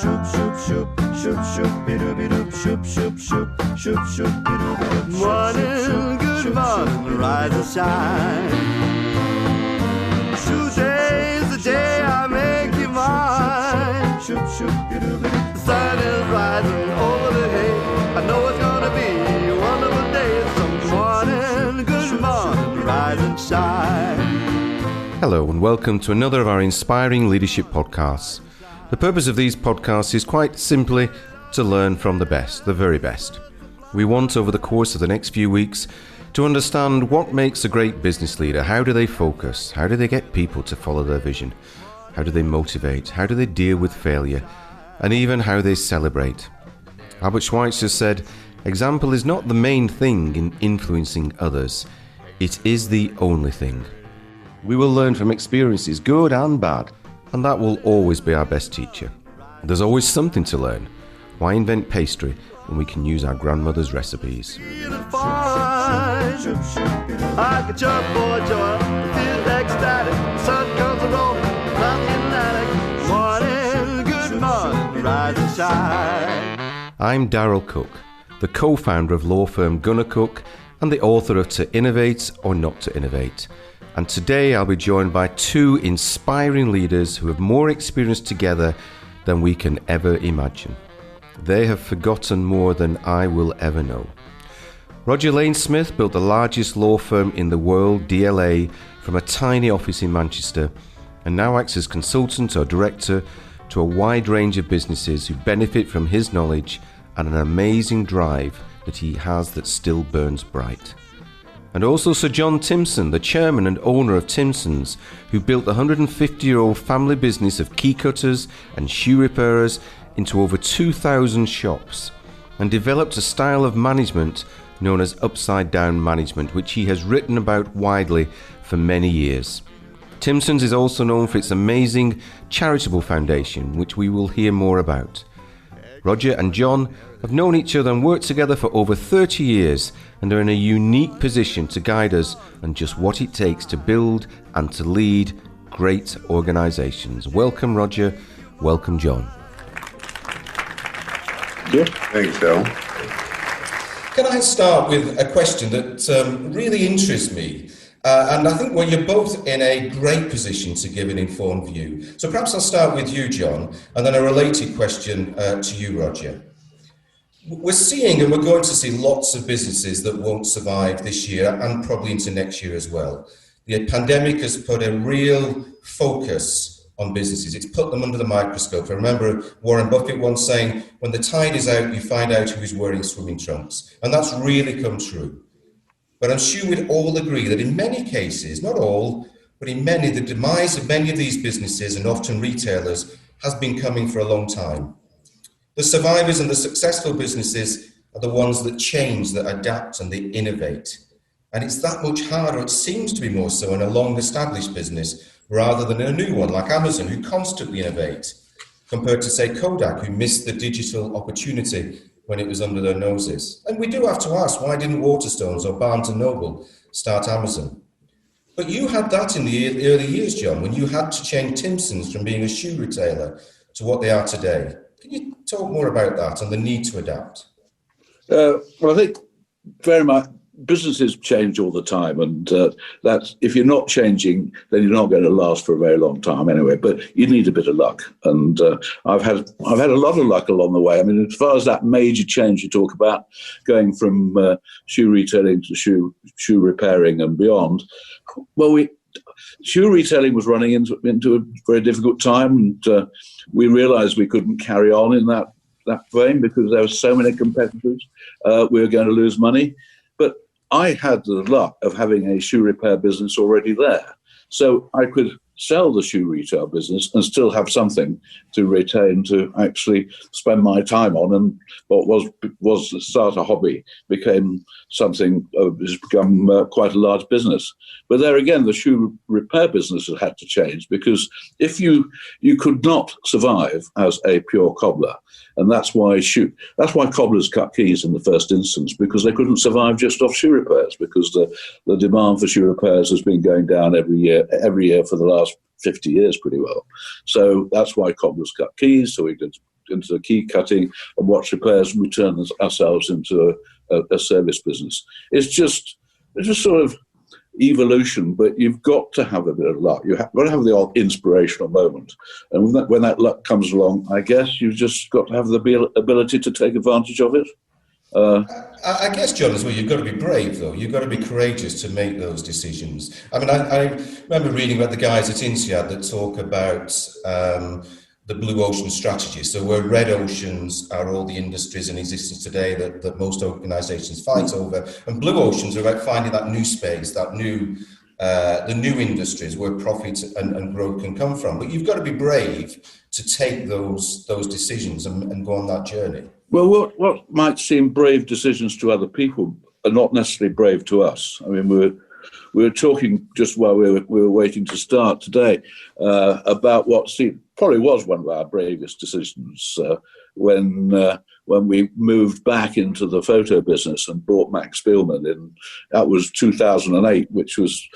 Morning, good morning, rise and shine. Today's the day I make you mine. The sun is rising over the hay. I know it's gonna be a wonderful day. So morning, good morning, rise and shine. Hello and welcome to another of our inspiring leadership podcasts. The purpose of these podcasts is quite simply to learn from the best, the very best. We want over the course of the next few weeks to understand what makes a great business leader. How do they focus? How do they get people to follow their vision? How do they motivate? How do they deal with failure? And even how they celebrate. Albert Schweitzer said, "Example is not the main thing in influencing others. It is the only thing." We will learn from experiences, good and bad, and that will always be our best teacher. There's always something to learn. Why invent pastry when we can use our grandmother's recipes? I can jump for joy, feel ecstatic. Sun comes along, morning, good morning, rise and shine. I'm Darryl Cooke, the co-founder of law firm Gunnar Cooke and the author of To Innovate or Not to Innovate. And today I'll be joined by two inspiring leaders who have more experience together than we can ever imagine. They have forgotten more than I will ever know. Roger Lane-Smith built the largest law firm in the world, DLA, from a tiny office in Manchester, and now acts as consultant or director to a wide range of businesses who benefit from his knowledge and an amazing drive that he has that still burns bright. And also Sir John Timpson, the chairman and owner of Timpson's, who built the 150-year-old family business of key cutters and shoe repairers into over 2,000 shops, and developed a style of management known as upside-down management, which he has written about widely for many years. Timpson's is also known for its amazing charitable foundation, which we will hear more about. Roger and John have known each other and worked together for over 30 years and are in a unique position to guide us on just what it takes to build and to lead great organisations. Welcome, Roger. Welcome, John. Yeah. Thanks, Darryl. Can I start with a question that really interests me? And I think you're both in a great position to give an informed view. So perhaps I'll start with you, John, and then a related question to you, Roger. We're seeing and we're going to see lots of businesses that won't survive this year and probably into next year as well. The pandemic has put a real focus on businesses. It's put them under the microscope. I remember Warren Buffett once saying, when the tide is out, you find out who's wearing swimming trunks. And that's really come true. But I'm sure we'd all agree that in many cases, not all, but in many, the demise of many of these businesses and often retailers has been coming for a long time. The survivors and the successful businesses are the ones that change, that adapt and they innovate. And it's that much harder, it seems to be more so in a long-established business rather than a new one like Amazon, who constantly innovate, compared to, say, Kodak, who missed the digital opportunity when it was under their noses. And we do have to ask, why didn't Waterstones or Barnes & Noble start Amazon? But you had that in the early years, John, when you had to change Timpson's from being a shoe retailer to what they are today. Can you talk more about that and the need to adapt? Well, I think very much businesses change all the time, and that's, if you're not changing, then you're not going to last for a very long time anyway. But you need a bit of luck, and I've had a lot of luck along the way. I mean, as far as that major change you talk about, going from shoe retailing to shoe repairing and beyond, well, shoe retailing was running into a very difficult time, and we realised we couldn't carry on in that vein because there were so many competitors. We were going to lose money. But I had the luck of having a shoe repair business already there. So I could sell the shoe retail business and still have something to retain to actually spend my time on. And what was to start a hobby became something has become quite a large business. But there again, the shoe repair business has had to change, because if you could not survive as a pure cobbler, and that's why cobblers cut keys in the first instance, because they couldn't survive just off shoe repairs, because the demand for shoe repairs has been going down every year for the last 50 years pretty well. So that's why cobblers cut keys, so we could into key cutting and watch repairs and we turn ourselves into a service business. It's just sort of evolution, but you've got to have a bit of luck. You've got to have the odd inspirational moment. And when that luck comes along, I guess you've just got to have the ability to take advantage of it. I guess, John, as well, you've got to be brave, though. You've got to be courageous to make those decisions. I mean, I remember reading about the guys at INSEAD that talk about the blue ocean strategy. So where red oceans are all the industries in existence today that most organisations fight over, and blue oceans are about finding that new space, that new the new industries where profit and growth can come from. But you've got to be brave to take those decisions and go on that journey. Well, what might seem brave decisions to other people are not necessarily brave to us. I mean, we were talking just while we were waiting to start today about what probably was one of our bravest decisions when we moved back into the photo business and bought Max Spielman that was 2008, which was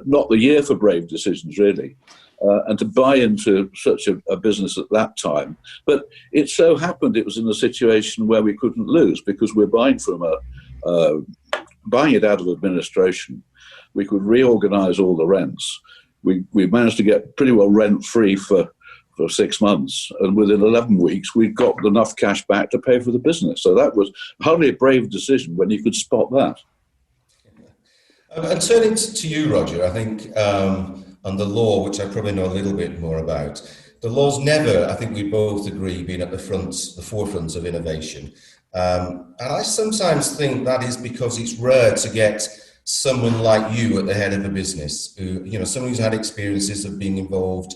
not the year for brave decisions, really. And to buy into such a business at that time. But it so happened it was in a situation where we couldn't lose because we're buying it out of administration. We could reorganize all the rents. We managed to get pretty well rent-free for 6 months. And within 11 weeks, we got enough cash back to pay for the business. So that was hardly a brave decision when you could spot that. And turning to you, Roger, I think... and the law, which I probably know a little bit more about. The law's never, I think we both agree, been at the forefront of innovation. And I sometimes think that is because it's rare to get someone like you at the head of a business, someone who's had experiences of being involved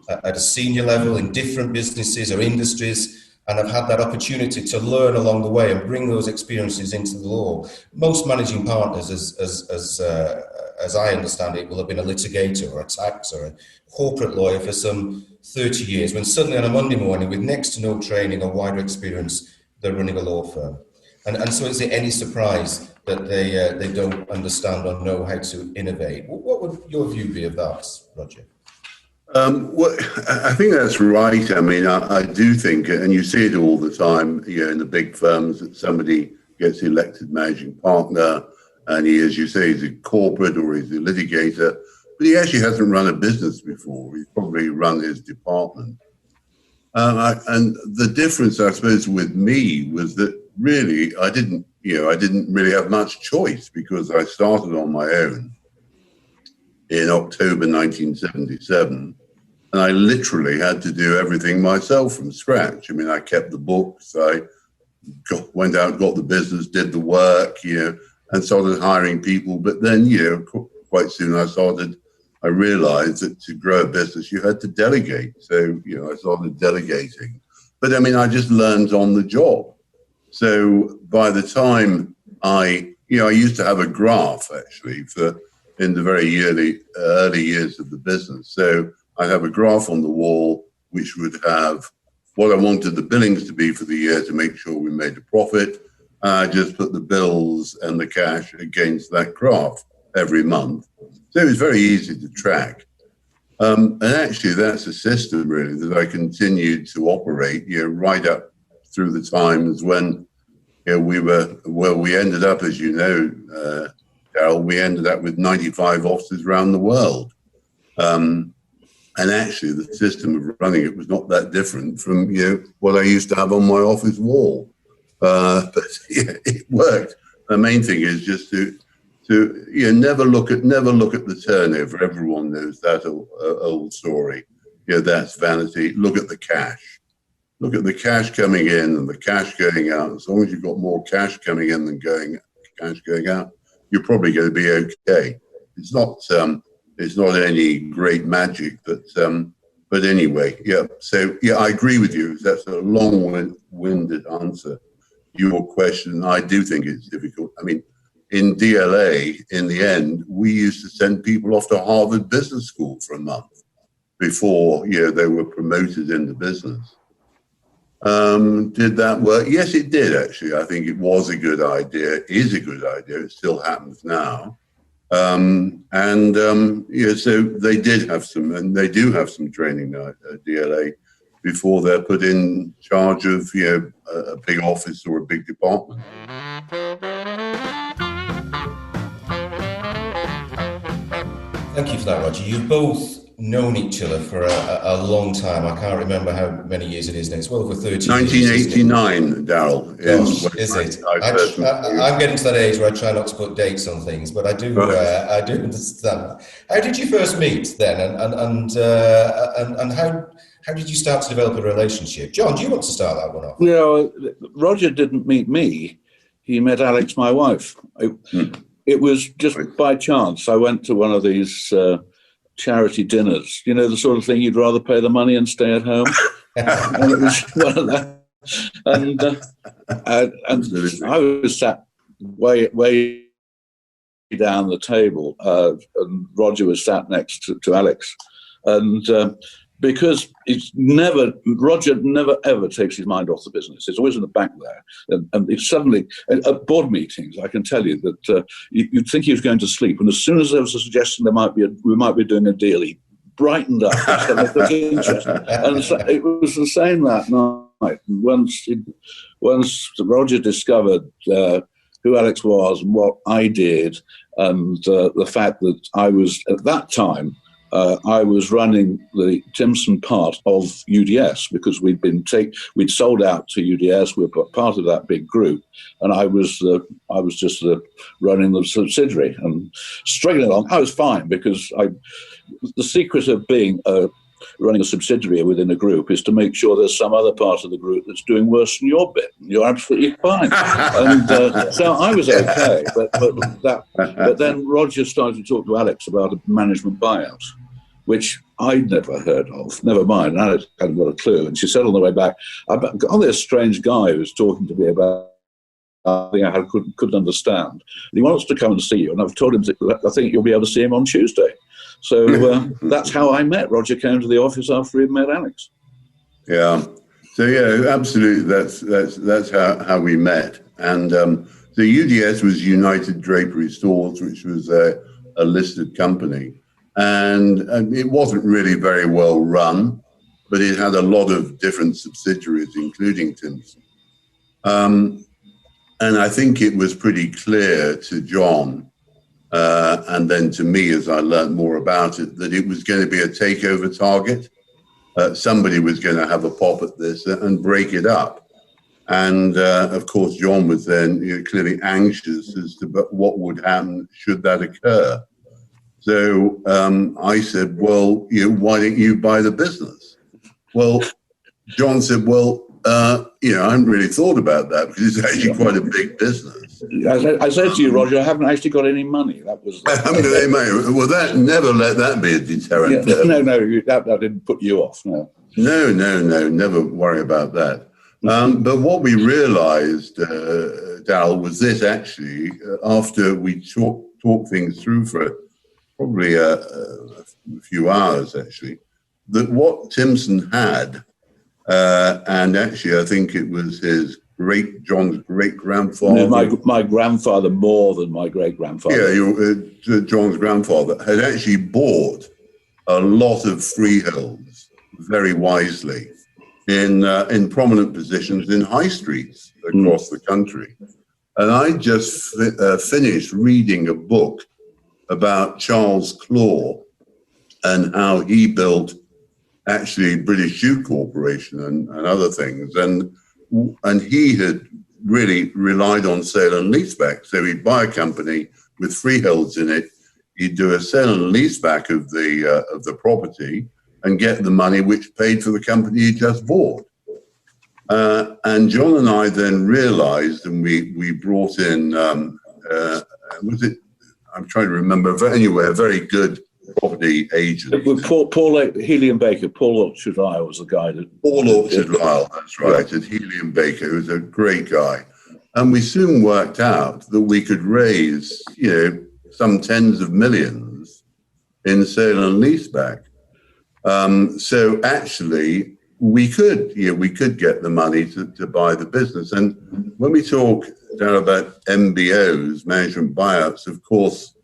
at a senior level in different businesses or industries, and have had that opportunity to learn along the way and bring those experiences into the law. Most managing partners, as I understand it, will have been a litigator or a tax or a corporate lawyer for some 30 years, when suddenly on a Monday morning, with next to no training or wider experience, they're running a law firm. And so is it any surprise that they don't understand or know how to innovate? What would your view be of that, Roger? Well, I think that's right. I mean, I do think, and you see it all the time, in the big firms, that somebody gets elected managing partner, and he, as you say, is a corporate or he's a litigator, but he actually hasn't run a business before. He's probably run his department. And the difference, I suppose, with me was that really I didn't really have much choice, because I started on my own in October 1977, and I literally had to do everything myself from scratch. I mean, I kept the books, I went out, got the business, did the work, and started hiring people. But then, quite soon I realized that to grow a business, you had to delegate. So, I started delegating. But I mean, I just learned on the job. So by the time I used to have a graph, actually, in the very early years of the business. So I have a graph on the wall which would have what I wanted the billings to be for the year to make sure we made a profit. I just put the bills and the cash against that graph every month. So it was very easy to track. And actually, that's a system, really, that I continued to operate, right up through the times when we ended up, as you know, Darryl, we ended up with 95 offices around the world. And actually, the system of running it was not that different from, what I used to have on my office wall. But it worked. The main thing is just to never look at the turnover. Everyone knows that old story. That's vanity. Look at the cash. Look at the cash coming in and the cash going out. As long as you've got more cash coming in than cash going out, you're probably going to be okay. It's not any great magic, but anyway, yeah. So I agree with you. That's a long-winded answer. Your question, I do think it's difficult. I mean, in DLA, in the end, we used to send people off to Harvard Business School for a month before they were promoted into business. Did that work? Yes, it did, actually. I think it was a good idea, is a good idea. It still happens now. So they did have some, and they do have some training now at DLA, before they're put in charge of, a big office or a big department. Thank you for that, Roger. You've both known each other for a long time. I can't remember how many years it is now. It's well over 30 years. 1989, Darryl. Is it? I'm getting to that age where I try not to put dates on things, but I do understand. How did you first meet then, and how did you start to develop a relationship? John, do you want to start that one off? Roger didn't meet me. He met Alex, my wife. It was just by chance. I went to one of these charity dinners, the sort of thing you'd rather pay the money and stay at home. And it was one of that. And I was sat way down the table, and Roger was sat next to Alex. And because Roger never ever takes his mind off the business. It's always in the back there. And it's suddenly, at board meetings, I can tell you that you'd think he was going to sleep. And as soon as there was a suggestion we might be doing a deal, he brightened up. And so it was the same that night. Once Roger discovered who Alex was and what I did, and the fact that I was, at that time, I was running the Timpson part of UDS because we'd sold out to UDS. We were part of that big group, and I was just running the subsidiary and struggling along. I was fine because the secret of being running a subsidiary within a group is to make sure there's some other part of the group that's doing worse than your bit. You're absolutely fine. And so I was okay. But then Roger started to talk to Alex about a management buyout, which I'd never heard of. Never mind. And Alex hadn't got a clue. And she said on the way back, I've got this strange guy who's talking to me about something I couldn't understand. He wants to come and see you. And I've told him I think you'll be able to see him on Tuesday. So that's how I met. Roger came to the office after he'd met Alex. Yeah. So yeah, absolutely. That's how we met. And the UDS was United Drapery Stores, which was a listed company, and it wasn't really very well run, but it had a lot of different subsidiaries, including Timpson. And I think it was pretty clear to John, and then to me as I learned more about it, that it was going to be a takeover target. Somebody was going to have a pop at this and break it up. And of course, John was then clearly anxious as to what would happen should that occur. So I said, well, why don't you buy the business? Well, John said, well, I haven't really thought about that because it's actually quite a big business. I said to you, Roger, I haven't actually got any money. That was. I haven't got any money. Well, never let that be a deterrent. Yeah, no, that didn't put you off. No, never worry about that. But what we realised, Darryl, was this actually, after we talked things through for probably a few hours, actually, that what Timpson had, and actually I think it was John's great-grandfather. My grandfather more than my great-grandfather. Yeah, John's grandfather had actually bought a lot of freeholds very wisely in prominent positions in high streets across the country. And I just finished reading a book about Charles Claw and how he built actually British Shoe Corporation and other things. And he had really relied on sale and leaseback. So he'd buy a company with freeholds in it. He'd do a sale and leaseback of the property and get the money which paid for the company he just bought. And John and I then realized, and we brought in, I'm trying to remember, but anyway, a very good property agent. Paul Healy and Baker. Paul Orchard Lyle was the guy that. Paul Orchard Lyle, that's right, at Healy and Baker, who was a great guy. And we soon worked out that we could raise, some tens of millions in sale and leaseback. So actually, we could get the money to buy the business. And when we talk now about MBOs, management buyouts, of course,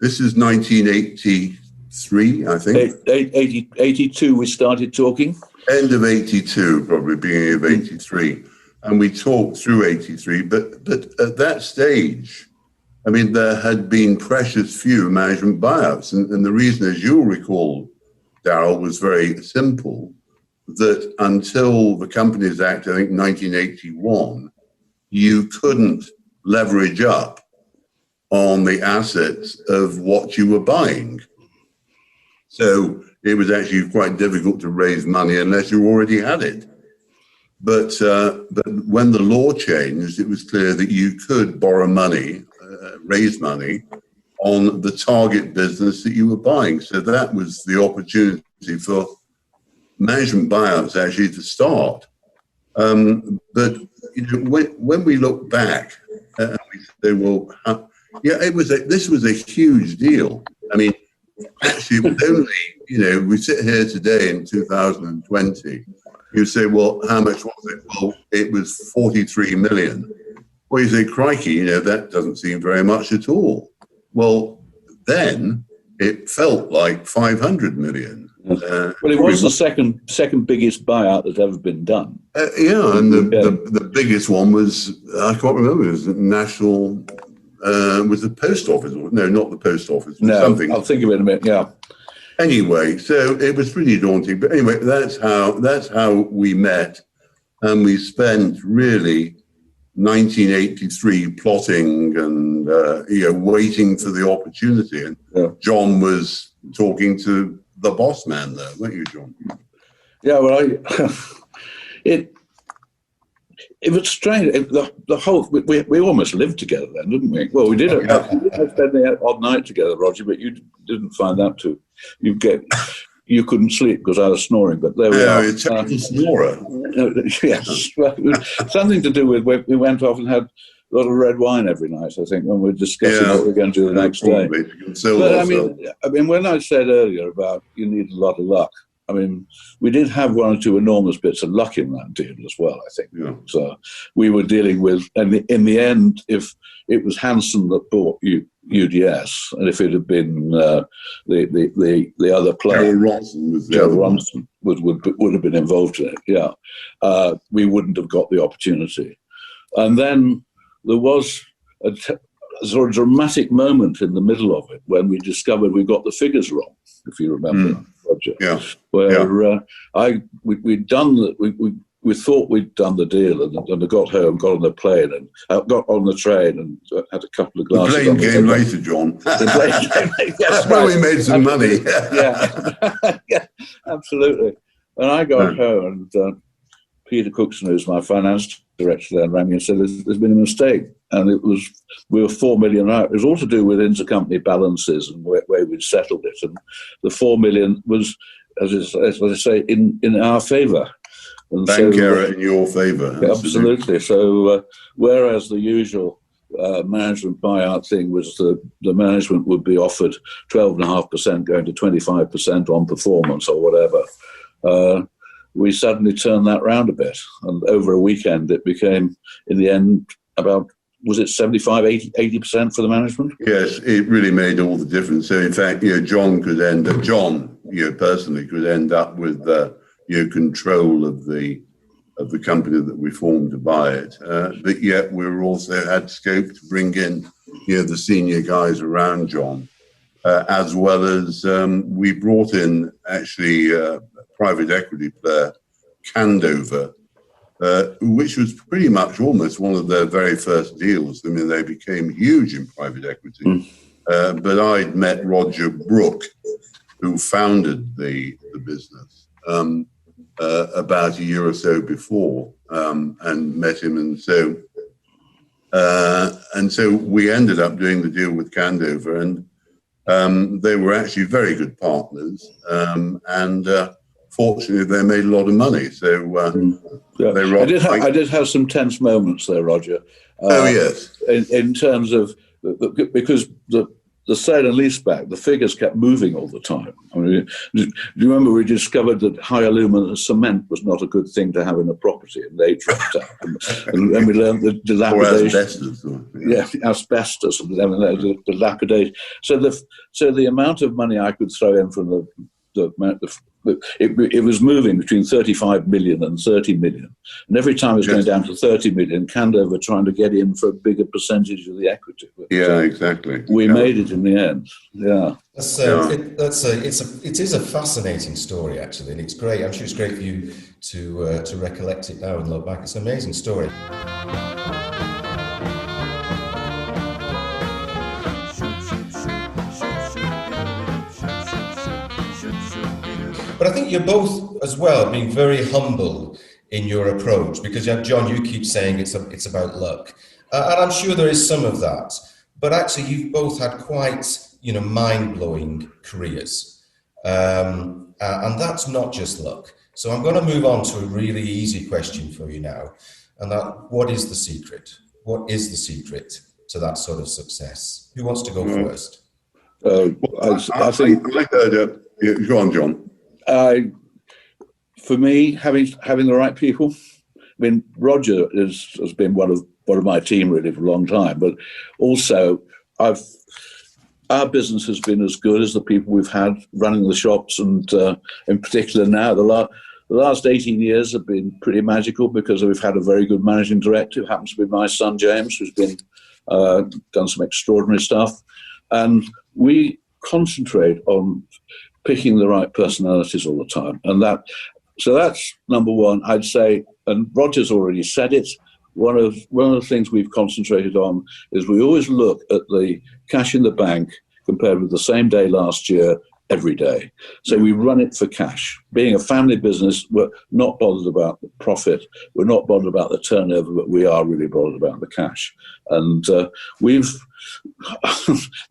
this is 1983, 83, I think. 82 we started talking. End of 82, probably beginning of 83. And we talked through 83, but at that stage, I mean, there had been precious few management buyouts. And the reason, as you'll recall, Darryl, was very simple, that until the Companies Act, I think 1981, you couldn't leverage up on the assets of what you were buying. So it was actually quite difficult to raise money unless you already had it. But when the law changed, it was clear that you could borrow money, raise money on the target business that you were buying. So that was the opportunity for management buyouts actually to start. But when we look back, we say, well, this was a huge deal. I mean, actually, it was only, we sit here today in 2020. You say, well, how much was it? Well, it was 43 million. Well, you say, crikey, that doesn't seem very much at all. Well, then it felt like 500 million. Well, it was the second biggest buyout that's ever been done. And the biggest one was, I can't remember, it was National, was the post office? No, not the post office. No, something. I'll think of it in a minute, yeah. Anyway, so it was pretty daunting. But anyway, that's how we met. And we spent really 1983 plotting and, waiting for the opportunity. And John was talking to the boss man there, weren't you, John? Yeah, well, it was strange. The whole we almost lived together then, didn't we? Well, we did. We did spend the odd night together, Roger, but you didn't find that too. You couldn't sleep because I was snoring. But there we are. You're a terrible snorer. Yes, something to do with we went off and had a lot of red wine every night, I think, when we were discussing what we we're going to do the next day. But I mean, when I said earlier about you need a lot of luck, I mean, we did have one or two enormous bits of luck in that deal as well, I think. Yeah. So we were dealing with, and in the end, if it was Hanson that bought UDS, and if it had been the other player, Gerald Ronson would have been involved in it, we wouldn't have got the opportunity. And then there was a sort of dramatic moment in the middle of it when we discovered we got the figures wrong, if you remember, Roger. Where we'd done we thought we'd done the deal, and I got home, got on the plane, and got on the train, and had a couple of glasses. The plane came later, John. The plane came later. Yes, well, we made some money. yeah, absolutely. And I got home, and Peter Cookson, who's my finance director then, rang me and said, there's been a mistake. And we were 4 million out. It was all to do with intercompany balances and where we'd settled it. And the 4 million was, as I say, in our favour. Bank error in your favour. Absolutely. So whereas the usual management buyout thing was the management would be offered 12.5% going to 25% on performance or whatever, we suddenly turned that round a bit. And over a weekend, it became, in the end, about, was it 75, 80% for the management? Yes, it really made all the difference. So in fact, John personally could end up with control of the company that we formed to buy it. But yet we also had scope to bring in the senior guys around John, as well as we brought in actually a private equity player, Candover, which was pretty much almost one of their very first deals. I mean, they became huge in private equity. But I'd met Roger Brooke, who founded the business, about a year or so before, and met him. And so we ended up doing the deal with Candover, and they were actually very good partners. And fortunately, they made a lot of money. So I did have some tense moments there, Roger. Yes. In terms of, because the sale and leaseback, the figures kept moving all the time. I mean, do you remember we discovered that high alumina cement was not a good thing to have in a property, and they dropped out. And then we learned the dilapidation. Or asbestos. Yeah, asbestos and the dilapidation. So the amount of money I could throw in from it was moving between 35 million and 30 million. And every time it was going down to 30 million, Candover trying to get in for a bigger percentage of the equity. But, exactly. we made it in the end. Yeah. It is a fascinating story, actually, and it's great. I'm sure it's great for you to recollect it now and look back. It's an amazing story. But I think you're both, as well, being very humble in your approach, because, John, you keep saying it's about luck. And I'm sure there is some of that. But actually, you've both had quite, mind-blowing careers. And that's not just luck. So I'm going to move on to a really easy question for you now. And what is the secret? What is the secret to that sort of success? Who wants to go first? I think... Go on, John. For me, having the right people. I mean, Roger has been one of my team really for a long time, but also our business has been as good as the people we've had running the shops, and in particular now the last 18 years have been pretty magical because we've had a very good managing director. It happens to be my son James, who's been done some extraordinary stuff, and we concentrate on picking the right personalities all the time. And so that's number one, I'd say, and Roger's already said it, one of the things we've concentrated on is we always look at the cash in the bank compared with the same day last year every day. So we run it for cash. Being a family business, we're not bothered about the profit, we're not bothered about the turnover, but we are really bothered about the cash. And that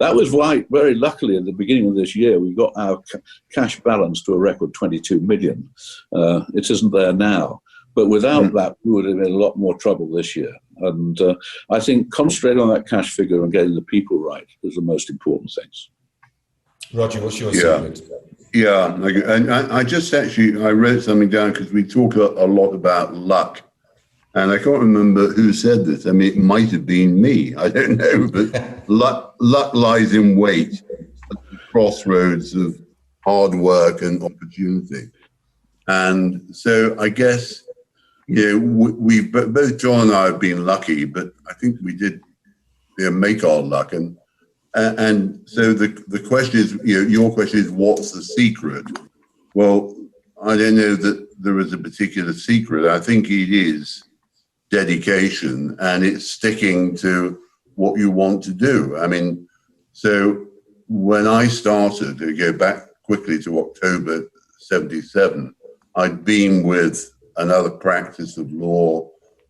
was why, very luckily, at the beginning of this year, we got our cash balance to a record 22 million. It isn't there now. But without that, we would have been in a lot more trouble this year. And I think concentrating on that cash figure and getting the people right is the most important things. Roger, what's your secret? Yeah, and I wrote something down because we talk a lot about luck. And I can't remember who said this. I mean, it might have been me. I don't know. But luck lies in wait at the crossroads of hard work and opportunity. And so I guess, we both John and I have been lucky, but I think we did make our luck. And so the question is, your question is, what's the secret? Well, I don't know that there is a particular secret. I think it is dedication, and it's sticking to what you want to do. I mean, so when I started, to go back quickly to October 77, I'd been with another practice of law.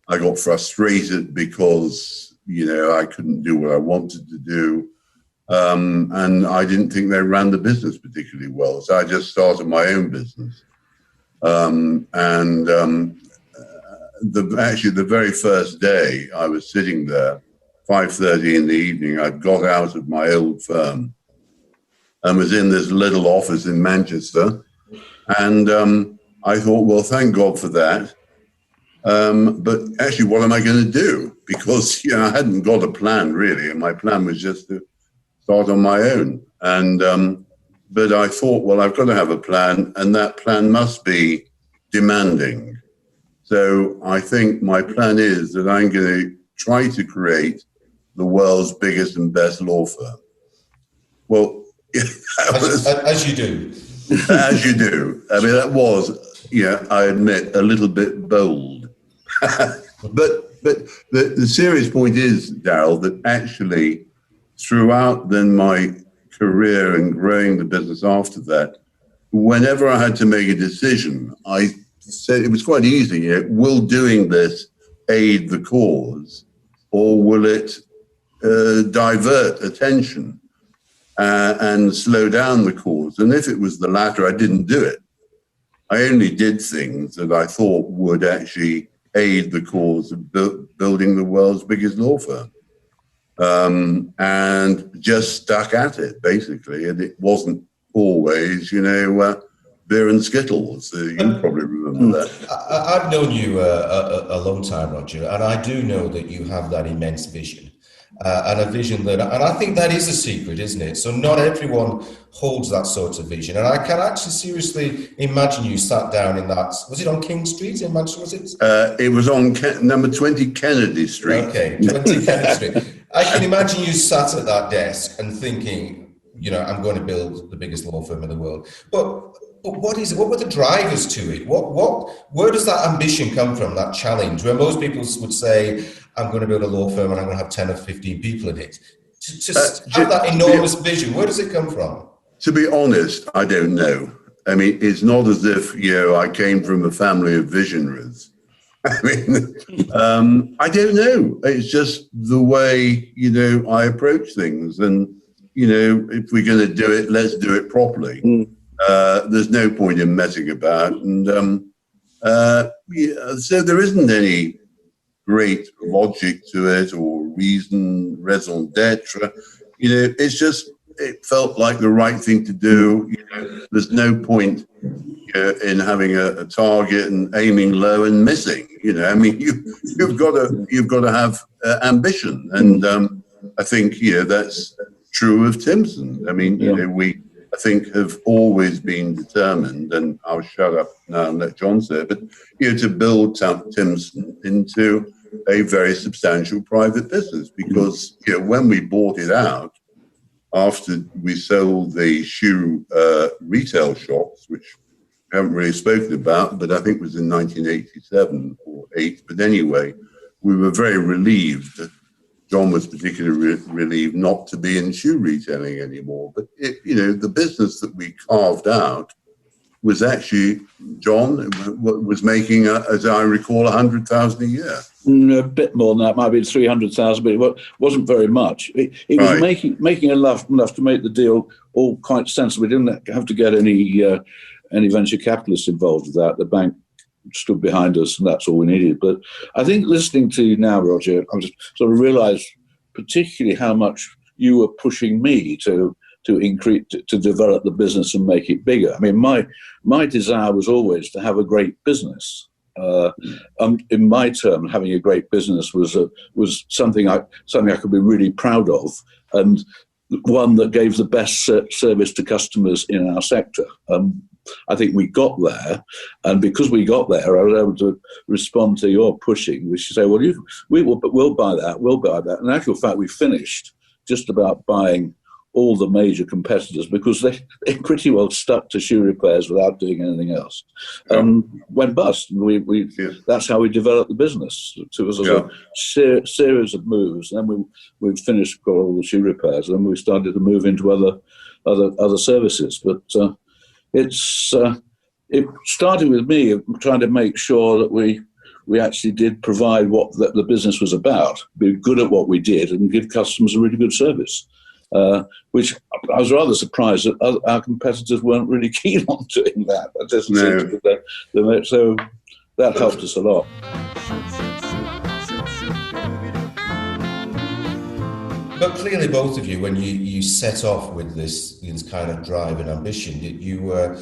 I got frustrated because, I couldn't do what I wanted to do. And I didn't think they ran the business particularly well. So I just started my own business. The very first day I was sitting there, 5:30 in the evening, I got out of my old firm and was in this little office in Manchester. And I thought, well, thank God for that. But actually, what am I going to do? Because, I hadn't got a plan really. And my plan was just to start on my own. And but I thought, well, I've got to have a plan, and that plan must be demanding. So I think my plan is that I'm going to try to create the world's biggest and best law firm. Well, as you do. As you do. I mean, that was, I admit, a little bit bold. But the serious point is, Darryl, that actually throughout then my career and growing the business after that, whenever I had to make a decision, I said it was quite easy. Will doing this aid the cause, or will it divert attention and slow down the cause? And if it was the latter, I didn't do it. I only did things that I thought would actually aid the cause of building the world's biggest law firm. and just stuck at it, basically. And it wasn't always, beer and skittles. You probably remember that. I've known you a long time, Roger, and I do know that you have that immense vision. And a vision and I think that is a secret, isn't it? So not everyone holds that sort of vision. And I can actually seriously imagine you sat down in that, was it on King Street in Manchester, was it? It was on number 20 Kennedy Street. Okay, 20 Kennedy Street. I can imagine you sat at that desk and thinking, I'm going to build the biggest law firm in the world. But what were the drivers to it? Where does that ambition come from, that challenge, where most people would say, I'm going to build a law firm and I'm going to have 10 or 15 people in it? Just have that enormous vision. Where does it come from? To be honest, I don't know. I mean, it's not as if, I came from a family of visionaries. I mean, I don't know. It's just the way, I approach things. And, if we're going to do it, let's do it properly. There's no point in messing about. And so there isn't any great logic to it or raison d'etre. It's just, it felt like the right thing to do. There's no point in having a target and aiming low and missing. I mean, you've got to have ambition, and I think that's true of Timpson. I mean, we I think have always been determined, and I'll shut up now and let John say it, but to build Timpson into a very substantial private business, because when we bought it out, after we sold the shoe retail shops, which we haven't really spoken about, but I think it was in 1987 or 8. But anyway, we were very relieved. John was particularly relieved not to be in shoe retailing anymore. But, the business that we carved out was actually, John was making, as I recall, 100,000 a year. A bit more than that, might be 300,000, but it wasn't very much. It was making enough to make the deal all quite sensible. We didn't have to get any venture capitalists involved with that. The bank stood behind us, and that's all we needed. But I think listening to you now, Roger, I just sort of realised particularly how much you were pushing me to increase, to develop the business and make it bigger. I mean, my desire was always to have a great business. In my term, having a great business was something I could be really proud of, and one that gave the best service to customers in our sector. I think we got there, and because we got there, I was able to respond to your pushing, which you say, well, we'll buy that. In actual fact, we finished just about buying all the major competitors because they pretty well stuck to shoe repairs without doing anything else, went bust. And that's how we developed the business. It was a series of moves, and then we finished all the shoe repairs, and then we started to move into other services. But it started with me trying to make sure that we actually did provide what the business was about, be good at what we did, and give customers a really good service. Which I was rather surprised that our competitors weren't really keen on doing that. That doesn't seem to be so that helped us a lot. But clearly, both of you, when you set off with this kind of drive and ambition, you were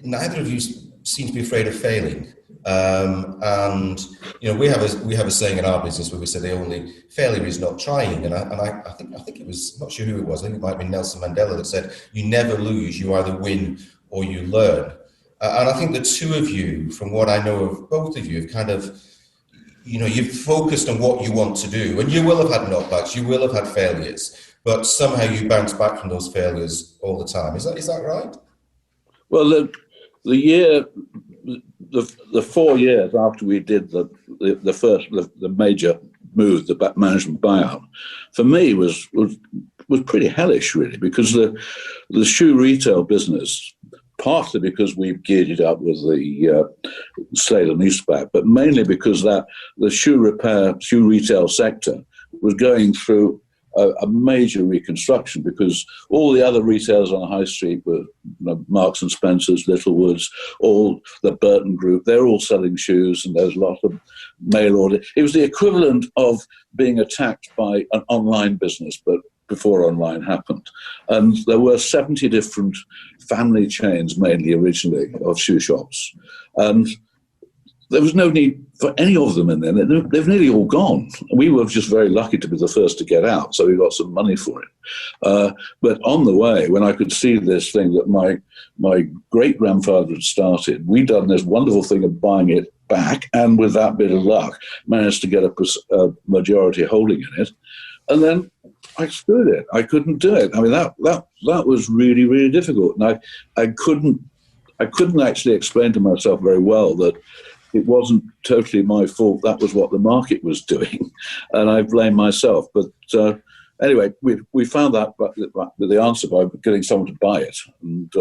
neither of you seem to be afraid of failing. And we have a saying in our business where we say the only failure is not trying. And I think it was, not sure who it was, I think it might be Nelson Mandela that said, you never lose, you either win or you learn. And I think the two of you, from what I know of both of you, have kind of, you've focused on what you want to do, and you will have had knockbacks, you will have had failures, but somehow you bounce back from those failures all the time. Is that right? Well, the 4 years after we did the major move, the management buyout, for me was pretty hellish, really, because the shoe retail business, partly because we geared it up with the sale and leaseback, but mainly because that the shoe retail sector was going through a major reconstruction, because all the other retailers on the high street were Marks and Spencer's, Littlewoods, all the Burton Group. They're all selling shoes, and there's a lot of mail order. It was the equivalent of being attacked by an online business, but before online happened. And there were 70 different family chains, mainly originally, of shoe shops. And there was no need for any of them in there. They've nearly all gone. We were just very lucky to be the first to get out, so we got some money for it. But on the way, when I could see this thing that my great-grandfather had started, we'd done this wonderful thing of buying it back, and with that bit of luck, managed to get a majority holding in it. And then I screwed it. I couldn't do it. I mean, that was really, really difficult. And I couldn't actually explain to myself very well that it wasn't totally my fault. That was what the market was doing, and I blame myself. But anyway, we found that the answer by getting someone to buy it. And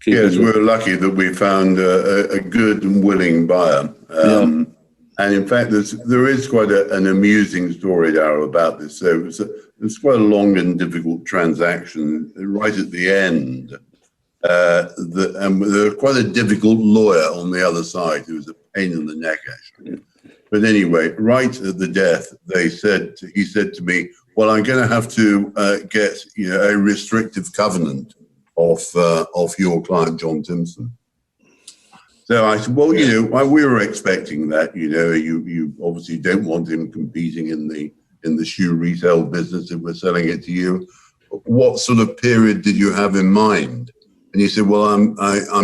yes, we were lucky that we found a good and willing buyer. And in fact, there is quite an amusing story, Darryl, about this. So it's quite a long and difficult transaction. Right at the end, and there was quite a difficult lawyer on the other side who was a pain in the neck, actually. But anyway, right at the death, he said to me, "Well, I'm going to have to get a restrictive covenant off your client, John Timpson." So I said, "Well, we were expecting that. You obviously don't want him competing in the shoe retail business if we're selling it to you. What sort of period did you have in mind?" And he said, "Well, I'm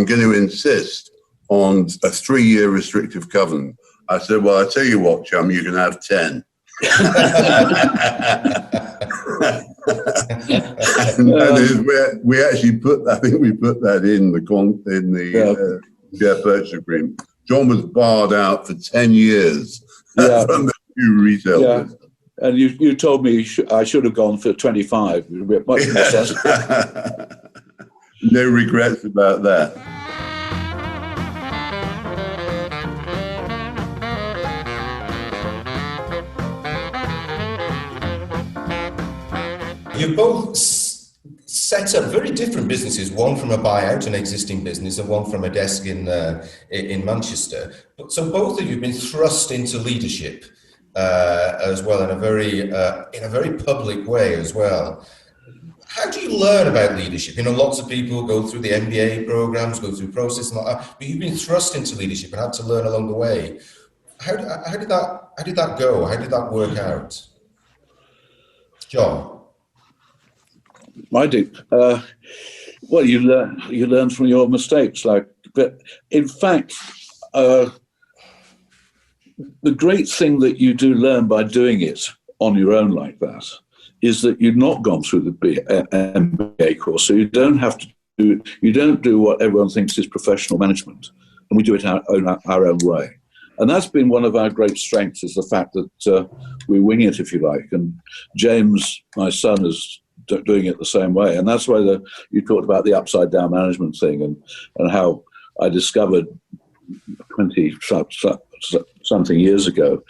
going to insist on a 3-year restrictive covenant." I said, "Well, I tell you what, chum, you can have 10. And we actually put that in the share purchase agreement. John was barred out for 10 years from the shoe retail business. And you told me I should have gone for 25. It would be much more sense. No regrets about that. You both set up very different businesses, one from a buyout, an existing business, and one from a desk in Manchester. So both of you have been thrust into leadership as well, in a very public way as well. How do you learn about leadership? Lots of people go through the MBA programs, go through process and like that, but you've been thrust into leadership and had to learn along the way. How did that go? How did that work out? John? I do. Well, you learn from your mistakes. But in fact, the great thing that you do learn by doing it on your own like that is that you've not gone through the MBA course, so you don't do what everyone thinks is professional management, and we do it our own way. And that's been one of our great strengths, is the fact that we wing it, if you like. And James, my son, is doing it the same way. And that's why you talked about the upside down management thing, and how I discovered 20 something years ago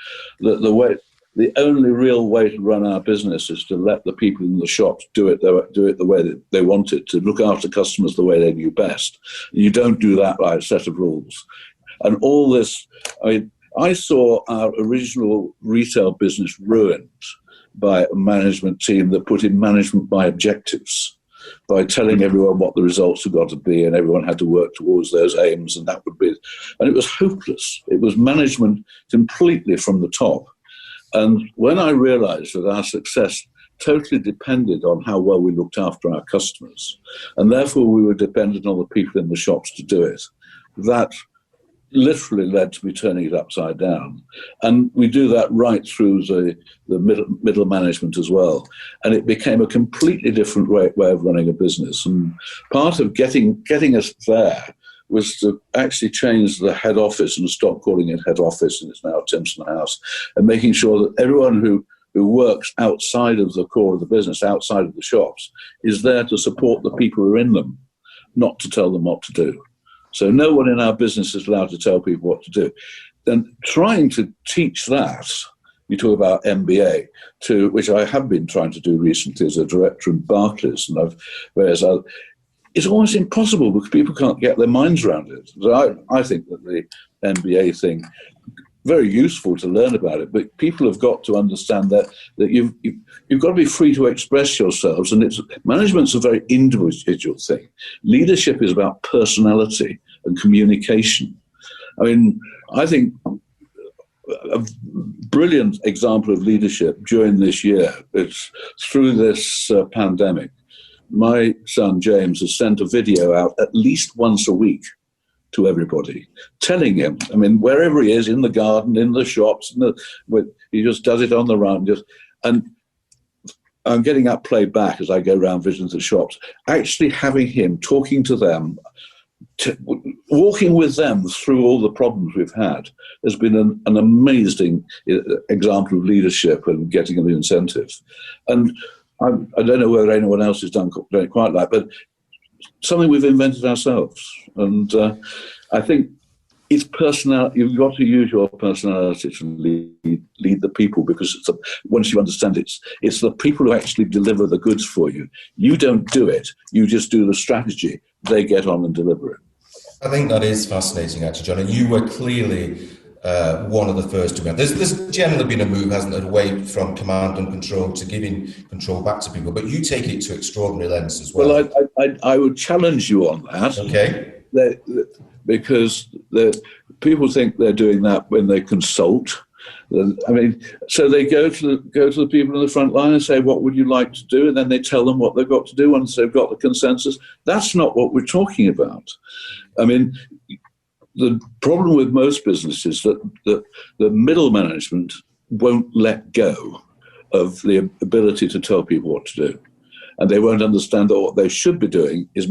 that the only real way to run our business is to let the people in the shops do it the way that they want it, to look after customers the way they knew best. You don't do that by a set of rules. And all this, I saw our original retail business ruined by a management team that put in management by objectives, by telling everyone what the results had got to be, and everyone had to work towards those aims, and that would be. And it was hopeless. It was management completely from the top. And when I realized that our success totally depended on how well we looked after our customers, and therefore we were dependent on the people in the shops to do it, that literally led to me turning it upside down. And we do that right through the middle management as well. And it became a completely different way of running a business. And part of getting us there was to actually change the head office and stop calling it head office, and it's now Timpson House, and making sure that everyone who works outside of the core of the business, outside of the shops, is there to support the people who are in them, not to tell them what to do. So no one in our business is allowed to tell people what to do. And trying to teach that you talk about MBA, to which I have been trying to do recently as a director in Barclays, and it's almost impossible because people can't get their minds around it. So I think that the MBA thing, very useful to learn about it, but people have got to understand that you've got to be free to express yourselves, and management's a very individual thing. Leadership is about personality and communication. I mean, I think a brilliant example of leadership during this year is through this pandemic. My son James has sent a video out at least once a week to everybody, telling him, I mean, wherever he is, in the garden, in the shops, he just does it on the run. And I'm getting that played back as I go around visiting the shops, actually having him talking to them, walking with them through all the problems we've had has been an amazing example of leadership and getting an incentive. And I don't know whether anyone else has done it quite like, but something we've invented ourselves. And I think it's personal. You've got to use your personality to lead the people, because once you understand it's the people who actually deliver the goods for you. You don't do it. You just do the strategy. They get on and deliver it. I think that is fascinating, actually, John. And you were clearly one of the first to go. There's generally been a move, hasn't it, away from command and control to giving control back to people. But you take it to extraordinary lengths as well. Well, I would challenge you on that. Okay. Because people think they're doing that when they consult. I mean, so they go to the people in the front line and say, what would you like to do? And then they tell them what they've got to do once they've got the consensus. That's not what we're talking about. I mean, the problem with most businesses is that the middle management won't let go of the ability to tell people what to do. And they won't understand that what they should be doing is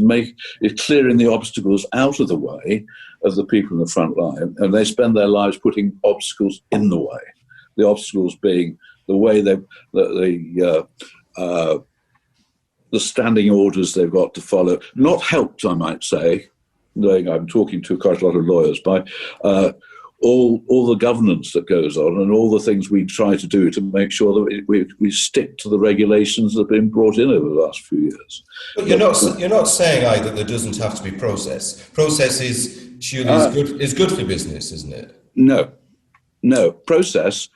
clearing the obstacles out of the way of the people in the front line. And they spend their lives putting obstacles in the way. The obstacles being the way the standing orders they've got to follow, not helped, I might say, knowing I'm talking to quite a lot of lawyers, by all the governance that goes on and all the things we try to do to make sure that we stick to the regulations that have been brought in over the last few years. But you're not saying either that there doesn't have to be process. Process is good for business, isn't it? No. Process.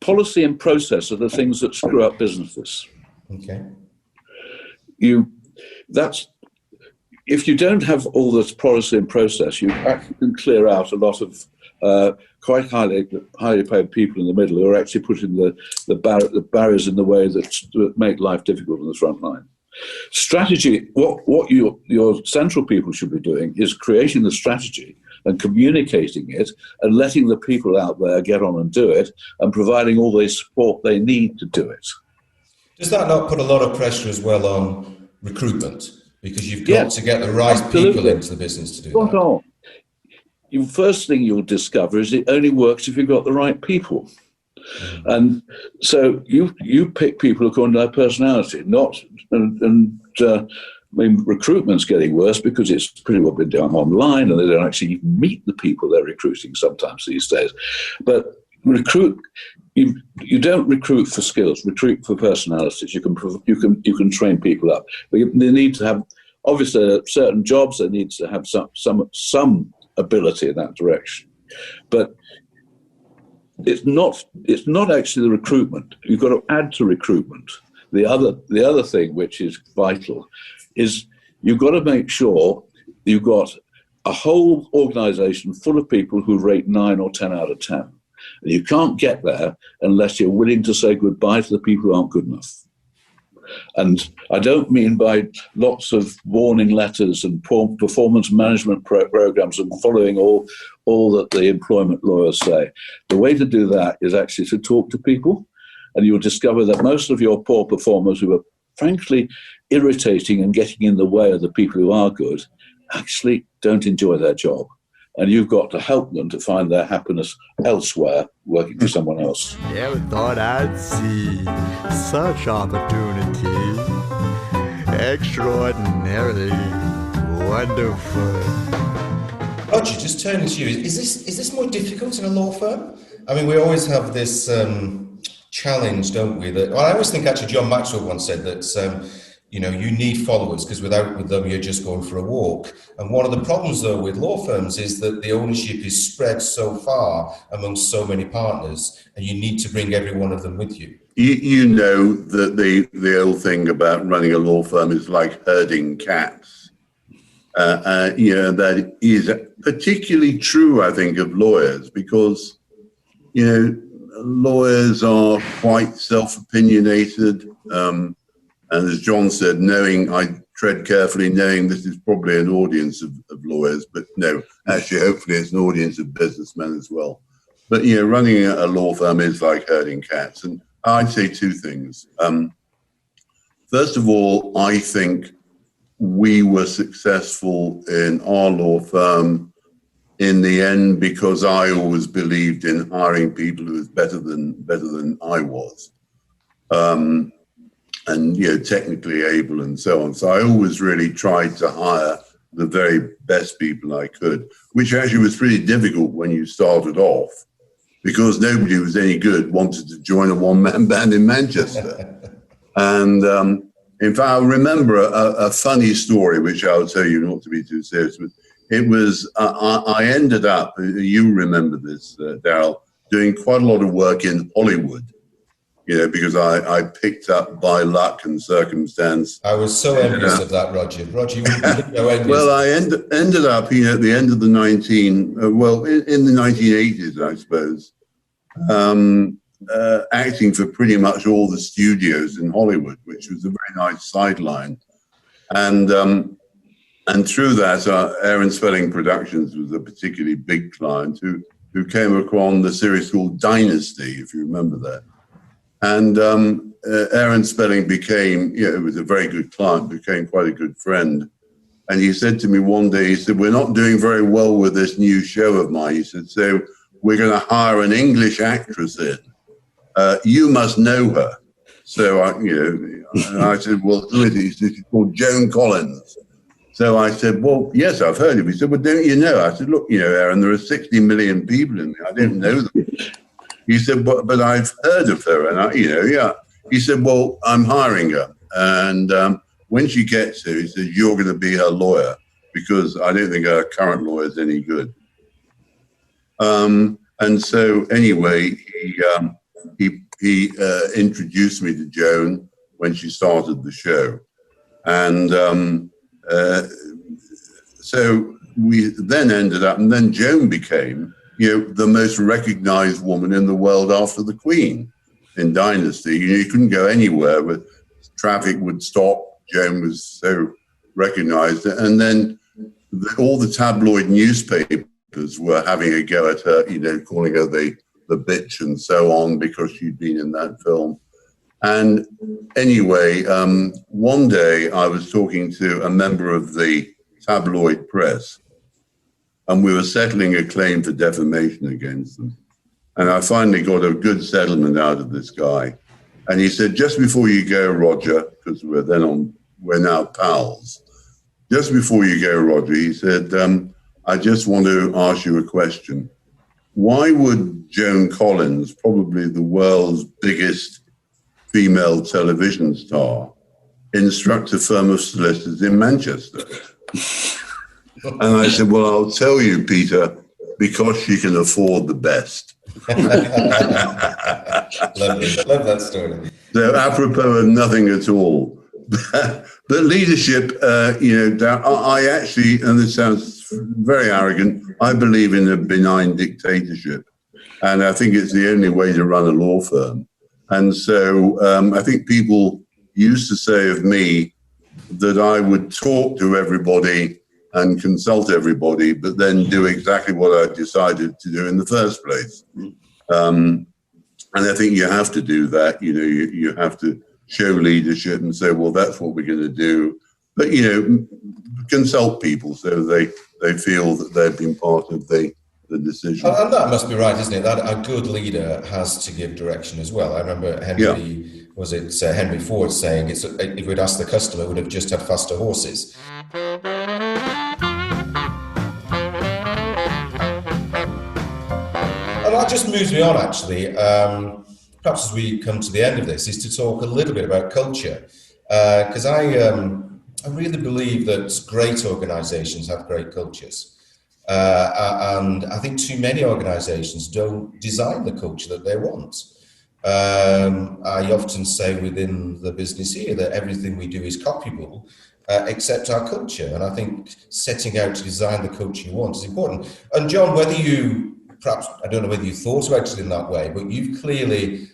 Policy and process are the things that screw up businesses. Okay. If you don't have all this policy and process, you actually can clear out a lot of quite highly paid people in the middle who are actually putting the barriers in the way that make life difficult in the front line. Strategy, what your central people should be doing is creating the strategy and communicating it and letting the people out there get on and do it and providing all the support they need to do it. Does that not put a lot of pressure as well on recruitment? Because you've got to get the right people into the business to do that. The first thing you'll discover is it only works if you've got the right people. Mm-hmm. And so you pick people according to their personality, I mean, recruitment's getting worse because it's pretty well been done online and they don't actually even meet the people they're recruiting sometimes these days. But you don't recruit for skills, recruit for personalities. You can train people up. They need to have, obviously, certain jobs. They need to have some ability in that direction, but it's not actually the recruitment. You've got to add to recruitment. The other thing which is vital is you've got to make sure you've got a whole organisation full of people who rate 9 or 10 out of 10. And you can't get there unless you're willing to say goodbye to the people who aren't good enough. And I don't mean by lots of warning letters and performance management programs and following all that the employment lawyers say. The way to do that is actually to talk to people, and you'll discover that most of your poor performers who are frankly irritating and getting in the way of the people who are good actually don't enjoy their job. And you've got to help them to find their happiness elsewhere, working for someone else. Never thought I'd see such opportunity. Extraordinarily wonderful. Roger, just turning to you, is this more difficult in a law firm? I mean, we always have this challenge, don't we? That, well, I always think actually John Maxwell once said that, you need followers because without them, you're just going for a walk. And one of the problems, though, with law firms is that the ownership is spread so far amongst so many partners, and you need to bring every one of them with you. You know that the old thing about running a law firm is like herding cats. That is particularly true, I think, of lawyers because, lawyers are quite self-opinionated. And as John said, I tread carefully, knowing this is probably an audience of lawyers, but no, actually, hopefully it's an audience of businessmen as well. But, running a law firm is like herding cats. And I'd say two things. First of all, I think we were successful in our law firm in the end because I always believed in hiring people who was better than I was. And technically able and so on. So I always really tried to hire the very best people I could, which actually was pretty difficult when you started off because nobody who was any good wanted to join a one-man band in Manchester. And in fact, I remember a funny story, which I'll tell you not to be too serious, but it was, I ended up, you remember this, Darryl, doing quite a lot of work in Hollywood. Because I picked up by luck and circumstance. I was so envious of that, Roger. Roger, you wouldn't know envious. Well, I ended up, at the end of the in the 1980s, I suppose, acting for pretty much all the studios in Hollywood, which was a very nice sideline. And through that, Aaron Spelling Productions was a particularly big client who came upon the series called Dynasty, if you remember that. And Aaron Spelling became, it was a very good client, became quite a good friend. And he said to me one day, he said, we're not doing very well with this new show of mine. He said, so we're going to hire an English actress in. You must know her. So, I said, well, who is it? He said, she's called Joan Collins. So I said, well, yes, I've heard of her. He said, well, don't you know? I said, look, Aaron, there are 60 million people in there. I didn't know them. He said, but I've heard of her. And, yeah. He said, well, I'm hiring her. And when she gets here, he said, you're going to be her lawyer because I don't think her current lawyer is any good. And so anyway, he introduced me to Joan when she started the show. And so we then ended up, and then Joan became the most recognized woman in the world after the Queen in Dynasty. You couldn't go anywhere, but traffic would stop. Joan was so recognized. And then all the tabloid newspapers were having a go at her, calling her the bitch and so on because she'd been in that film. And anyway, one day I was talking to a member of the tabloid press, and we were settling a claim for defamation against them. And I finally got a good settlement out of this guy. And he said, just before you go, Roger, because we're now pals. Just before you go, Roger, he said, I just want to ask you a question. Why would Joan Collins, probably the world's biggest female television star, instruct a firm of solicitors in Manchester? And I said, well, I'll tell you, Peter, because she can afford the best. Love that story. So apropos of nothing at all. But leadership, I actually, and this sounds very arrogant, I believe in a benign dictatorship. And I think it's the only way to run a law firm. And so I think people used to say of me that I would talk to everybody and consult everybody, but then do exactly what I decided to do in the first place. And I think you have to do that. You have to show leadership and say, well, that's what we're going to do. But, consult people so they feel that they've been part of the decision. And that must be right, isn't it? That a good leader has to give direction as well. I remember Henry Ford saying, if we'd asked the customer, we'd have just had faster horses. and that just moves me on, actually. Perhaps as we come to the end of this, is to talk a little bit about culture, because I really believe that great organisations have great cultures, and I think too many organisations don't design the culture that they want. I often say within the business here that everything we do is copyable, except our culture. And I think setting out to design the culture you want is important. And John, whether you, perhaps, I don't know whether you thought about it in that way, but you've clearly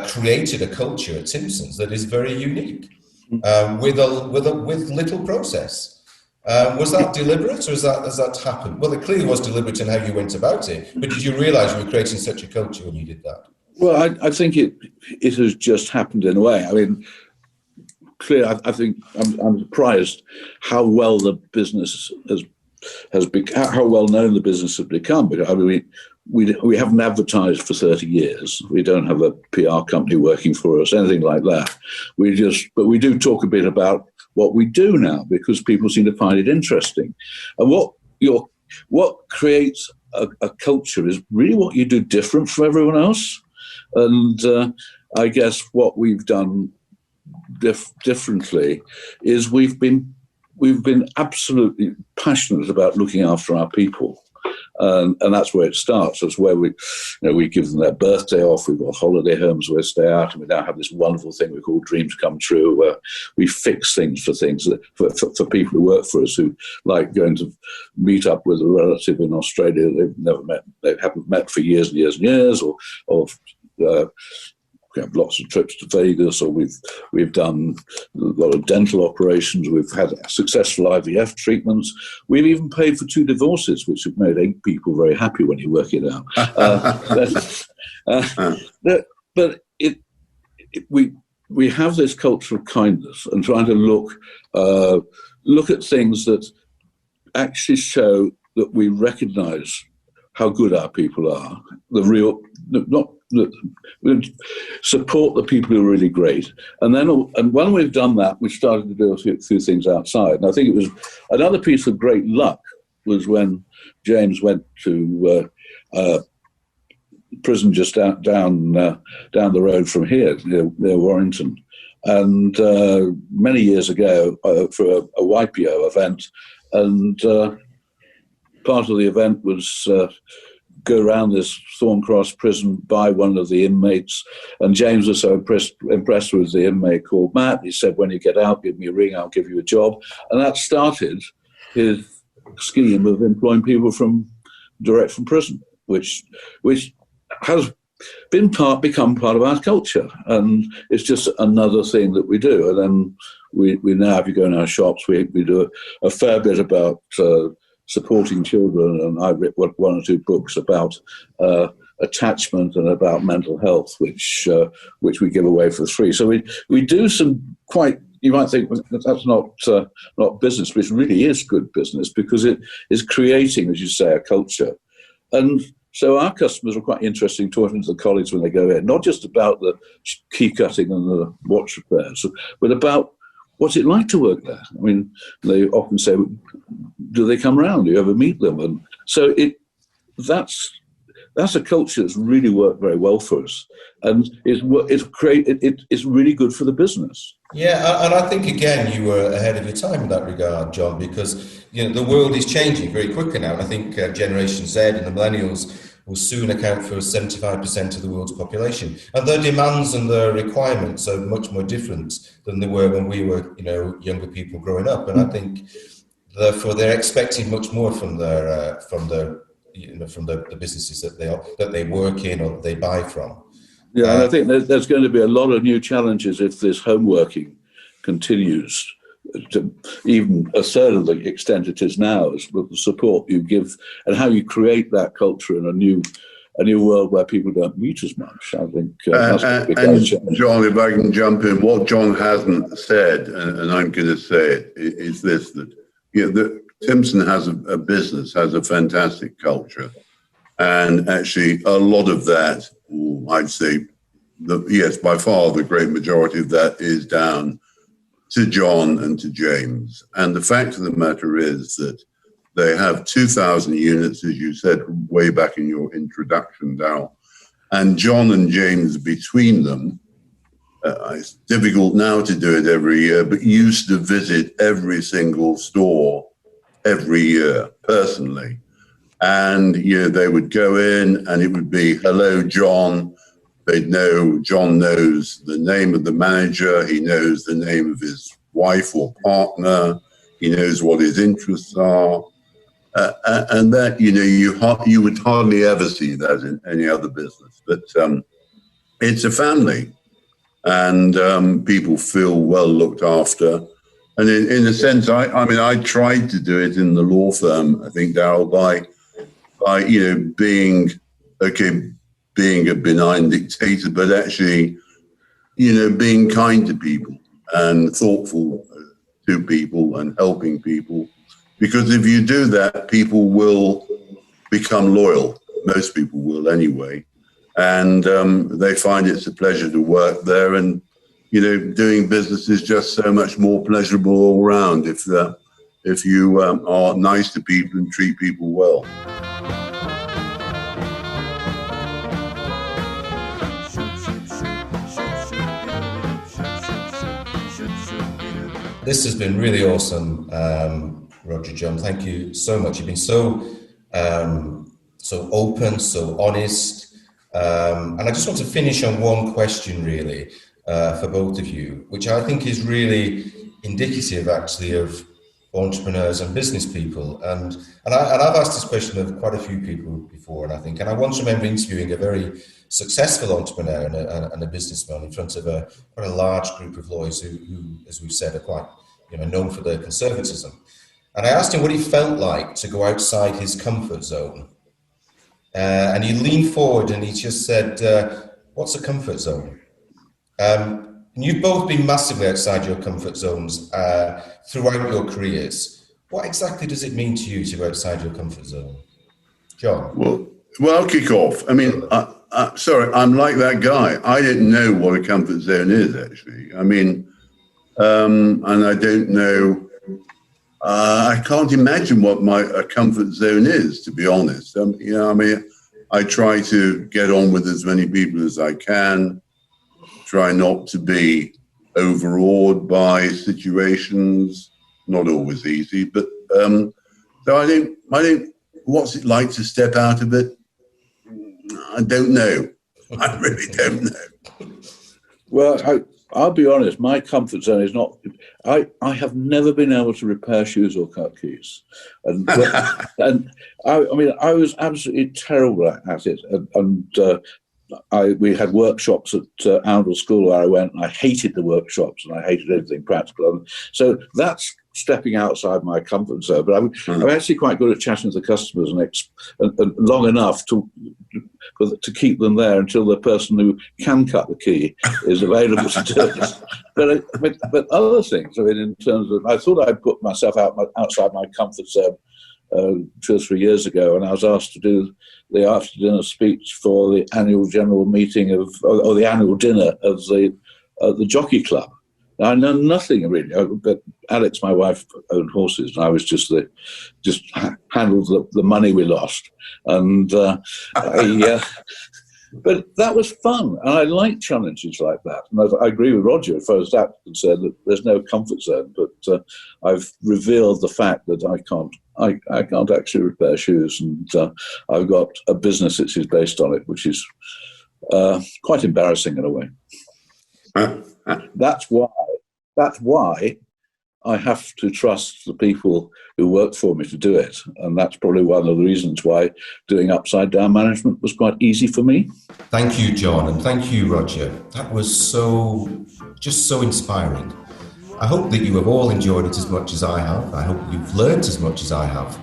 created a culture at Timpson's that is very unique, with little process. Was that deliberate, or has that happened? Well, it clearly was deliberate in how you went about it, but did you realise you were creating such a culture when you did that? Well, I think it has just happened in a way. I mean, clearly, I think I'm surprised how well the business has become, how well known the business has become. Because I mean, we haven't advertised for 30 years. We don't have a PR company working for us, anything like that. But we do talk a bit about what we do now because people seem to find it interesting. And what creates a culture is really what you do different from everyone else. And I guess what we've done differently is we've been absolutely passionate about looking after our people, and that's where it starts. That's where we give them their birthday off. We've got holiday homes where they stay out, and we now have this wonderful thing we call Dreams Come True, where we fix things for for people who work for us who like going to meet up with a relative in Australia they haven't met for years and years and years, or we have lots of trips to Vegas, or we've done a lot of dental operations. We've had successful IVF treatments. We've even paid for 2 divorces, which have made 8 people very happy when you work it out. But we have this culture of kindness and trying to look at things that actually show that we recognise how good our people are. Support the people who are really great, and when we've done that, we started to do a few things outside. And I think it was another piece of great luck was when James went to prison just down the road from here, near Warrington, and many years ago for a YPO event, and part of the event was go around this Thorncross prison by one of the inmates, and James was so impressed with the inmate called Matt. He said, "When you get out, give me a ring, I'll give you a job." And that started his scheme of employing people direct from prison, which has become part of our culture, and it's just another thing that we do. And then we now, if you go in our shops, we do a fair bit about supporting children, and I've written 1 or 2 books about attachment and about mental health, which we give away for free. So we do some quite. You might think that's not business, but it really is good business because it is creating, as you say, a culture. And so our customers are quite interesting talking to the colleagues when they go in, not just about the key cutting and the watch repairs, but about what's it like to work there. I mean, they often say, do they come around? Do you ever meet them? And so that's a culture that's really worked very well for us, and it's really good for the business. Yeah, and I think again you were ahead of your time in that regard, John, because the world is changing very quickly now, and I think Generation Z and the millennials will soon account for 75% of the world's population, and their demands and their requirements are much more different than they were when we were, younger people growing up. And I think therefore they're expecting much more from the businesses that they work in or that they buy from. Yeah, and I think there's going to be a lot of new challenges if this home working continues to even a third of the extent it is now, is with the support you give and how you create that culture in a new world where people don't meet as much. I think and John, if I can jump in, what John hasn't said, and I'm going to say it, is this: that that Timpson has a business, has a fantastic culture, and actually a lot of that, I'd say, yes, by far the great majority of that is down to John and to James. And the fact of the matter is that They have 2,000 units, as you said way back in your introduction, Darryl. And John and James between them, it's difficult now to do it every year, but used to visit every single store every year personally. And they would go in and it would be, hello, John. They'd know John knows the name of the manager. He knows the name of his wife or partner. He knows what his interests are. And that, you would hardly ever see that in any other business. But it's a family, and people feel well looked after. And in a sense, I tried to do it in the law firm, I think, Darryl, by being a benign dictator, but actually, being kind to people and thoughtful to people and helping people. Because if you do that, people will become loyal. Most people will anyway. And they find it's a pleasure to work there. And, doing business is just so much more pleasurable all around if you are nice to people and treat people well. This has been really awesome, Roger, John. Thank you so much. You've been so open, so honest. And I just want to finish on one question, really, for both of you, which I think is really indicative, actually, of entrepreneurs and business people. And I've asked this question of quite a few people before, and I once remember interviewing a very successful entrepreneur and a businessman in front of quite a large group of lawyers who, as we've said, are quite known for their conservatism. And I asked him what he felt like to go outside his comfort zone. And he leaned forward and he just said, what's a comfort zone? And you've both been massively outside your comfort zones throughout your careers. What exactly does it mean to you to go outside your comfort zone? John? Well, I'll kick off. I mean, sorry, I'm like that guy. I didn't know what a comfort zone is, actually. I mean, and I don't know. I can't imagine what a comfort zone is, to be honest. I try to get on with as many people as I can. Try not to be overawed by situations. Not always easy, but so I think. What's it like to step out of it? I don't know. I really don't know. Well, I'll be honest, my comfort zone is not, I have never been able to repair shoes or cut keys. And I was absolutely terrible at it. We had workshops at Oundle School where I went, and I hated the workshops and I hated everything practical. So that's stepping outside my comfort zone. But I'm actually quite good at chatting to the customers and long enough to keep them there until the person who can cut the key is available to do it. But other things, in terms of, I thought I'd put myself outside my comfort zone 2 or 3 years ago, and I was asked to do the after-dinner speech for the annual general meeting or the annual dinner of the Jockey Club. Now, I know nothing really, but Alex, my wife, owned horses, and I was just handled the money we lost, and but that was fun, and I like challenges like that. And I agree with Roger as far as that's concerned, that there's no comfort zone. But I've revealed the fact that I can't actually repair shoes, and I've got a business that is based on it, which is quite embarrassing in a way. That's why I have to trust the people who work for me to do it. And that's probably one of the reasons why doing upside down management was quite easy for me. Thank you, John, and thank you, Roger. That was so inspiring. I hope that you have all enjoyed it as much as I have. I hope you've learned as much as I have.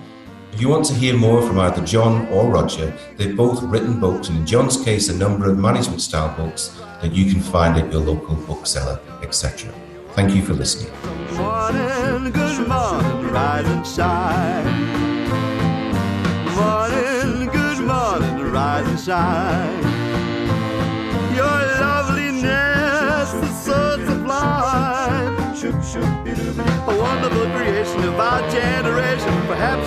If you want to hear more from either John or Roger, they've both written books, and in John's case, a number of management style books that you can find at your local bookseller, etc. Thank you for listening. Good morning, rise and shine. Good morning, rise and shine. Your loveliness is so sublime. A wonderful creation of our generation, perhaps